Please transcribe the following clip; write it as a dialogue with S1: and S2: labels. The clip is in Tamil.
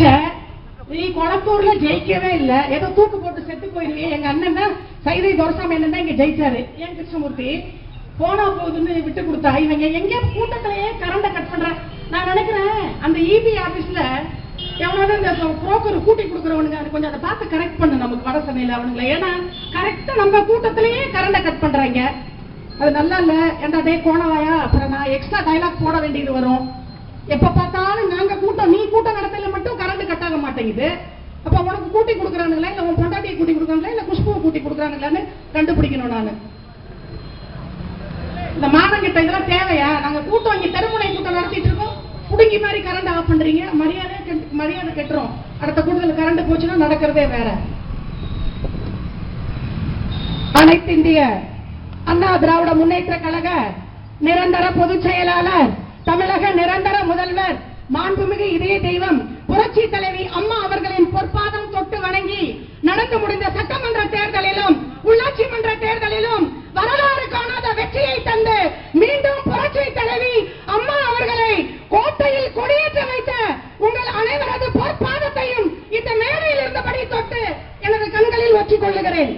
S1: ஜெயிச்ச, நீ கொளத்தூர்ல ஜெயிக்கவே இல்ல, ஏதோ தூக்கு போட்டு செத்து போயிருவியே. எங்க அண்ணன் தான் சைதை துரசாமி அண்ணன் தான் இங்க ஜெயிச்சாரு. ஏன் கிருஷ்ணமூர்த்தி போனா போகுதுன்னு விட்டு கொடுத்தா, இவங்க எங்க கூட்டத்திலேயே கரண்ட கட் பண்ற. நான் நினைக்கிறேன் அந்த இபி ஆபீஸ்ல எவனாவது இந்த புரோக்கர் கூட்டி கொடுக்குறவனுங்க கொஞ்சம் அதை பார்த்து கரெக்ட் பண்ணு நமக்கு வட சென்னையில அவனுங்களை. ஏன்னா கரெக்டா நம்ம கூட்டத்திலேயே கரண்ட கட் பண்றாங்க. அது நல்லா இல்ல. எந்த டே கோணவாயா, அப்புறம் நான் எக்ஸ்ட்ரா டைலாக் போட வேண்டியது வரும். எப்ப பார்த்தாலும் நாங்க கூட்டம், நீ கூட்டம் நடத்தல மட்டும் கரண்ட் கட் ஆக மாட்டேங்குது. அப்ப உனக்கு கூட்டி கொடுக்குறானுங்களா, இல்ல உன் பொண்டாட்டியை கூட்டி கொடுக்குறாங்களா, இல்ல குஷ்புவை கூட்டி கொடுக்குறாங்களான்னு கண்டுபிடிக்கணும். நானு இந்த மாதம் கிட்ட இதெல்லாம் தேவையா? நாங்க கூட்டம் இங்க தெருமுனை கூட்டம் நடத்திட்டு இருக்கோம், புடுங்கி மாதிரி கரண்ட் ஆஃப் பண்றீங்க. மரியாதை கெட்டுரும். அடுத்த கூட்டத்தில் கரண்ட் போச்சுன்னா நடக்கிறதே வேற. அனைத்து இந்திய அண்ணா திராவிட முன்னேற்ற கழக நிரந்தர பொதுச் செயலாளர், தமிழக நிரந்தர முதல்வர், மாண்புமிகு இதய தெய்வம் புரட்சி தலைவி அம்மா அவர்களின் பொற்பாதம் தொட்டு வணங்கி, நடந்து முடிந்த சட்டமன்ற தேர்தலிலும் உள்ளாட்சி மன்ற தேர்தலிலும் வரலாறு காணாத வெற்றியை தந்து மீண்டும் புரட்சி தலைவி அம்மா அவர்களை கோட்டையில் கொடியேற்ற வைத்த உங்கள் அனைவரது பொற்பாதத்தையும் இந்த மேடையில் இருந்தபடி தொட்டு எனது கண்களில் ஒற்றிக் கொள்ளுகிறேன்.